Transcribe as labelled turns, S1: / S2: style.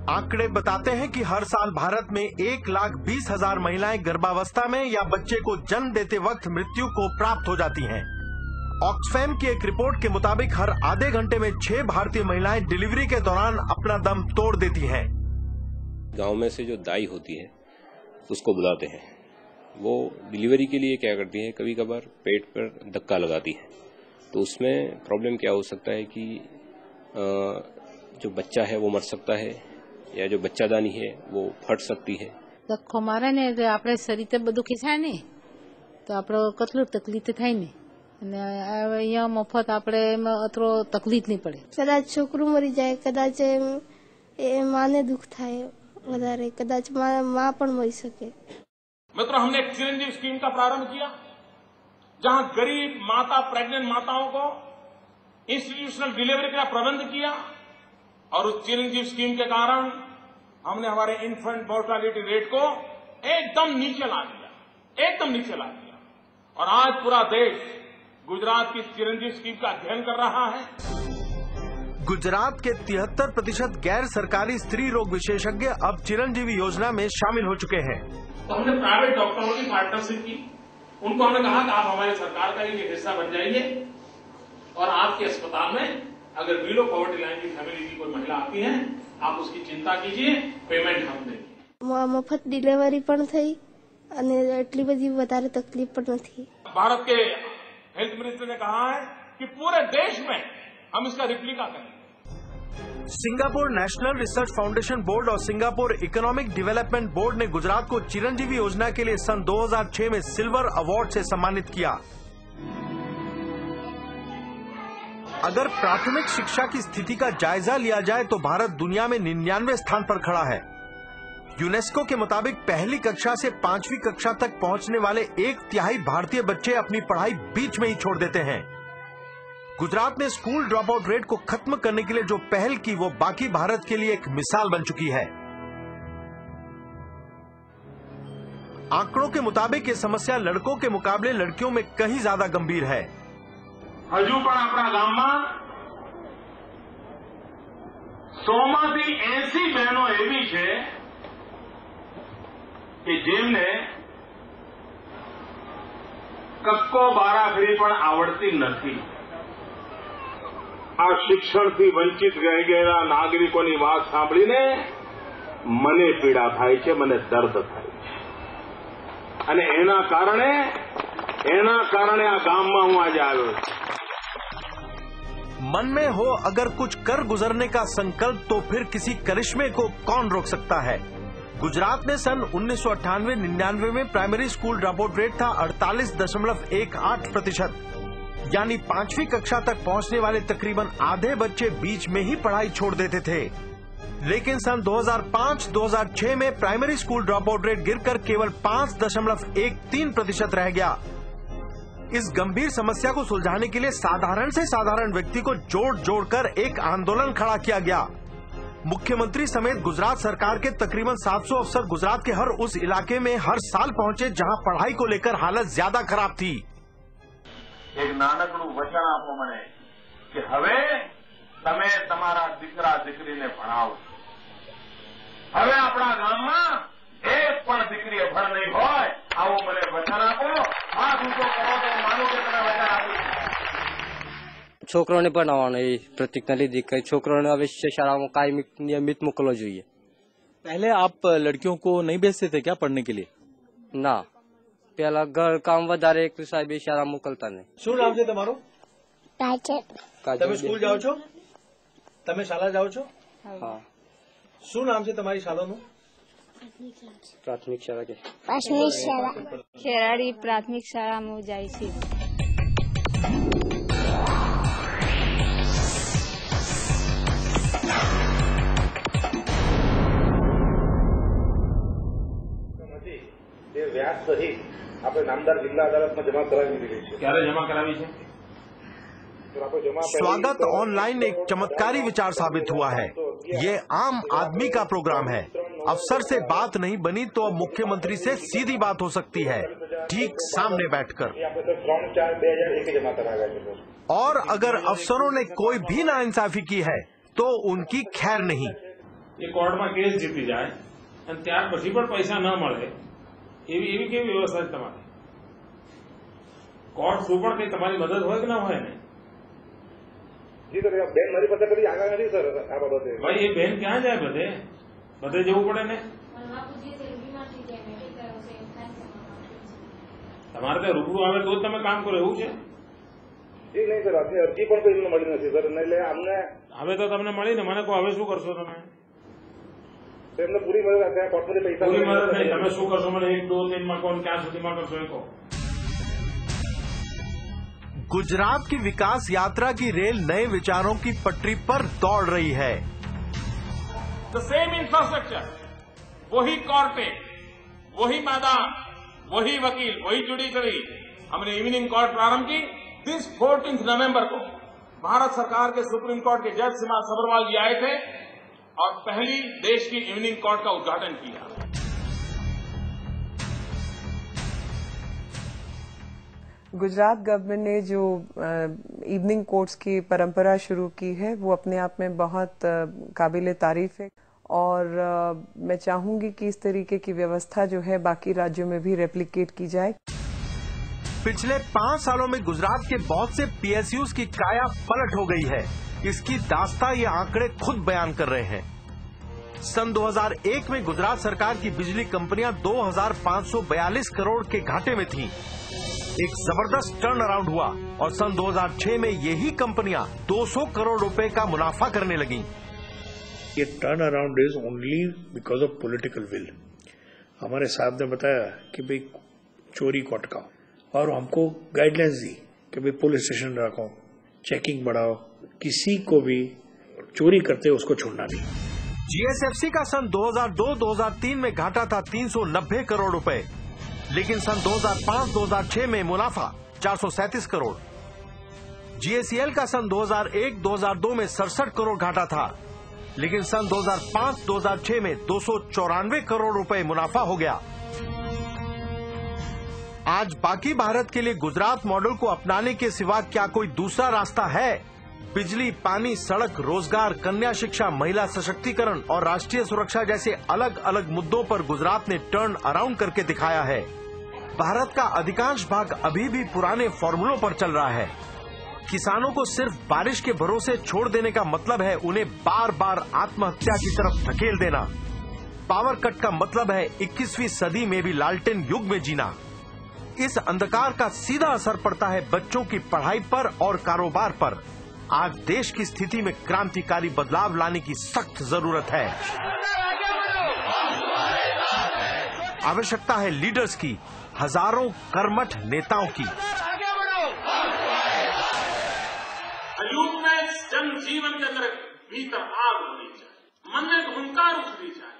S1: आंकड़े बताते हैं कि हर साल भारत में 1,20,000 महिलाएं गर्भावस्था में या बच्चे को जन्म देते वक्त मृत्यु को प्राप्त हो जाती हैं। ऑक्सफैम की एक रिपोर्ट के मुताबिक हर आधे घंटे में 6 भारतीय महिलाएं डिलीवरी के दौरान अपना दम तोड़ देती हैं।
S2: गांव में से जो दाई होती है उसको बुलाते हैं, वो डिलीवरी के लिए क्या करती है, कभी कभार पेट पर धक्का लगाती है। तो उसमें प्रॉब्लम क्या हो सकता है कि जो बच्चा है वो मर सकता है या जो बच्चादानी है वो फट सकती है।
S3: ધક્કો મારે ને એટલે આપણે શરીર બધું ખેંચાય ને તો આપણે કેટલું તકલીફ થાય ને અને અહીંયા મફત આપણે અતરો તકલીફ નહીં પડે।
S4: કદાચ છોકરું મરી જાય, કદાચ એ માને દુઃખ થાય વધારે, કદાચ માં પણ મરી શકે।
S5: मित्रों, हमने एक चिरंजीव स्कीम का प्रारंभ किया जहां गरीब माता, प्रेग्नेंट माताओं को इंस्टीट्यूशनल डिलीवरी का प्रबंध किया और उस चिरंजीव स्कीम के कारण हमने हमारे इन्फेंट मोर्टालिटी रेट को एकदम नीचे ला दिया और आज पूरा देश गुजरात की चिरंजीव स्कीम का अध्ययन कर रहा है।
S1: गुजरात के 73% गैर सरकारी स्त्री रोग विशेषज्ञ अब चिरंजीवी योजना में शामिल हो चुके हैं।
S5: तो हमने प्राइवेट डॉक्टरों की पार्टनरशिप की, उनको हमने कहा कि आप हमारी सरकार का एक हिस्सा बन जाइए और आपके अस्पताल में अगर बिलो पॉवर्टी लाइन की फैमिली की कोई महिला आती है, आप उसकी चिंता कीजिए, पेमेंट हम देंगे।
S4: मफत डिलीवरी પણ થઈ અને એટલી બધી વધારે તકલીફ પણ નથી।
S5: भारत के हेल्थ मिनिस्टर ने कहा है कि पूरे देश में हम इसका रिप्लिका करेंगे।
S1: Singapore national research foundation board और सिंगापुर इकोनॉमिक डेवलपमेंट बोर्ड ने गुजरात को चिरंजीवी योजना के लिए सन 2006 में सिल्वर अवार्ड से सम्मानित किया। अगर प्राथमिक शिक्षा की स्थिति का जायजा लिया जाए तो भारत दुनिया में 99वें स्थान पर खड़ा है। यूनेस्को के मुताबिक पहली कक्षा से 5वीं कक्षा तक पहुंचने वाले 1/3 भारतीय बच्चे अपनी पढ़ाई बीच में ही छोड़ देते हैं। गुजरात ने स्कूल ड्रॉप आउट रेट को खत्म करने के लिए जो पहल की वो बाकी भारत के लिए एक मिसाल बन चुकी है। आंकड़ों के मुताबिक ये समस्या लड़कों के मुकाबले लड़कियों में कहीं ज्यादा गंभीर है।
S5: हजू पण आपणा गाममां 100માંથી 80 બહેનો એવી છે કે જેમને કક્કો બારાખડી પણ આવડતી નથી। આ શિક્ષણથી વંચિત રહી ગયેલા નાગરિકોની વાત સાંભળીને મને પીડા થાય છે, મને દર્દ થાય છે અને એના કારણે આ ગામમાં હું આજે આવ્યો છું।
S1: मन में हो अगर कुछ कर गुजरने का संकल्प तो फिर किसी करिश्मे को कौन रोक सकता है। गुजरात में सन 1998-99 में primary school drop out rate था 48.18%, यानी 5वीं कक्षा तक पहुंचने वाले तकरीबन आधे बच्चे बीच में ही पढ़ाई छोड़ देते थे। लेकिन सन 2005-2006 में primary school drop out rate गिरकर केवल 5.13% रह गया। इस गंभीर समस्या को सुलझाने के लिए साधारण से साधारण व्यक्ति को जोड़कर एक आंदोलन खड़ा किया गया। मुख्यमंत्री समेत गुजरात सरकार के तकरीबन 700 अफसर गुजरात के हर उस इलाके में हर साल पहुंचे जहां पढ़ाई को लेकर हालत ज्यादा खराब थी।
S5: एक नानकड़ू वचन आपो मने कि हवे तमे तमारा दीकरा दीकरीने भणावो। हवे आपणा गाममां एक पण दीकरी अभण नहीं होय, आवो मने वचन आपो। हाथ ऊंचो करो तो मानो के तमे वचन आप्युं।
S6: છોકરોને ભણાવવાનો એ પ્રતિજ્ઞા લીધી કે છોકરોને અવશ્ય શાળામાં કાયમી નિયમિત મોકલવો જોઈએ।
S7: पहले आप लड़कियों को नहीं भेजते थे क्या पढ़ने के लिए?
S6: ના, પેલા ઘર કામ વધારે એક સાહેબ શાળા મોકલતા નહીં।
S7: શું નામ છે તમારું?
S4: કાજલ।
S7: તમે સ્કૂલ જાઓ છો? તમે શાળા જાઓ છો?
S6: હા।
S7: શું નામ છે તમારી શાળાનું?
S6: પ્રાથમિક શાળા કે
S4: प्राथमिक शाला
S3: શેરાડી પ્રાથમિક શાળામાં જાય છે।
S5: વ્યાજ સહિત આપણે નામદાર જિલ્લા અદાલતમાં જમા કરાવી દીધી છે। ક્યારે જમા કરાવી છે?
S1: स्वागत ऑनलाइन एक चमत्कारी विचार साबित हुआ है। ये आम आदमी का प्रोग्राम है। अफसर से बात नहीं बनी तो अब मुख्यमंत्री से सीधी बात हो सकती है, ठीक सामने बैठकर। और अगर अफसरों ने कोई भी नाइंसाफी की है तो उनकी खैर नहीं।
S5: એ કોર્ટમાં કેસ જીતી જાય અને ત્યાર પછી પણ પૈસા ન મળે એવી કેવી વ્યવસ્થા છે તમારી? કોર્ટ શું પણ કઈ તમારી મદદ હોય કે ના હોય ને?
S8: જી સર, બેન મારી પાસે કદી આગળ નથી સર આ બાબતે.
S5: ભાઈ એ બેન ક્યાં જાય? બધે જવું પડે ને. તમારે ત્યાં રૂબરૂ આવે તો જ તમે કામ કરો એવું છે?
S8: જી નહીં સર, આપની અરજી પણ કોઈ એમને મળી નથી સર. એટલે અમને
S5: હવે તો તમને મળી ને, મને કહો હવે શું કરશો તમે?
S8: એમને પૂરી મદદ આપે, કોર્ટમાંથી પૈસા
S5: પૂરી મદદ નહીં, તમે શું કરશો મને 1, 2, 3 માં કોણ ક્યાં સુધીમાં કરશો એ કહો.
S1: गुजरात की विकास यात्रा की रेल नए विचारों की पटरी पर दौड़ रही है।
S5: द सेम इंफ्रास्ट्रक्चर, वही कोर्टें, वही मैदान, वही वकील, वही जुडिशरी. हमने इवनिंग कोर्ट प्रारंभ की दिस 14 नवंबर को. भारत सरकार के सुप्रीम कोर्ट के जज सीमा सबरवाल जी आए थे और पहली देश की इवनिंग कोर्ट का उद्घाटन किया.
S9: गुजरात गवर्नमेंट ने जो इवनिंग कोर्ट्स की परंपरा शुरू की है वो अपने आप में बहुत काबिले तारीफ है और मैं चाहूंगी कि इस तरीके की व्यवस्था जो है बाकी राज्यों में भी रेप्लिकेट की जाए.
S1: पिछले 5 सालों में गुजरात के बहुत से PSUs की काया पलट हो गई है. इसकी दास्तां ये आंकड़े खुद बयान कर रहे हैं. सन 2001 में गुजरात सरकार की बिजली कंपनियां 2,542 करोड़ के घाटे में थीं. एक जबरदस्त टर्न अराउंड हुआ और सन 2006 में यही कंपनियां 200 करोड़ रुपए का मुनाफा करने लगी.
S10: ये turn around is only because of political will. हमारे साहब ने बताया कि भाई चोरी को अटकाओ और हमको गाइडलाइंस दी कि भाई पुलिस स्टेशन रखो, चेकिंग बढ़ाओ, किसी को भी चोरी करते उसको छोड़ना नहीं.
S1: GSFC का सन 2002-2003 में घाटा था 390 करोड़ रुपए, लेकिन सन 2005-2006 में मुनाफा 437 करोड़. GACL का सन 2001-2002 में 67 करोड़ घाटा था, लेकिन सन 2005-2006 में 294 करोड़ रुपए मुनाफा हो गया. आज बाकी भारत के लिए गुजरात मॉडल को अपनाने के सिवा क्या कोई दूसरा रास्ता है? बिजली, पानी, सड़क, रोजगार, कन्या शिक्षा, महिला सशक्तिकरण और राष्ट्रीय सुरक्षा जैसे अलग अलग मुद्दों पर गुजरात ने टर्न अराउंड करके दिखाया है. भारत का अधिकांश भाग अभी भी पुराने फॉर्मूलों पर चल रहा है. किसानों को सिर्फ बारिश के भरोसे छोड़ देने का मतलब है उन्हें बार बार आत्महत्या की तरफ धकेल देना. पावर कट का मतलब है 21वीं सदी में भी लालटेन युग में जीना. इस अंधकार का सीधा असर पड़ता है बच्चों की पढ़ाई पर और कारोबार पर. आज देश की स्थिति में क्रांतिकारी बदलाव लाने की सख्त जरूरत है. आवश्यकता है लीडर्स की, हजारों कर्मठ नेताओं की.
S5: युग में जन जीवन के अंदर भीतर आग होनी चाहिए, मन में हुंकार उठनी चाहिए.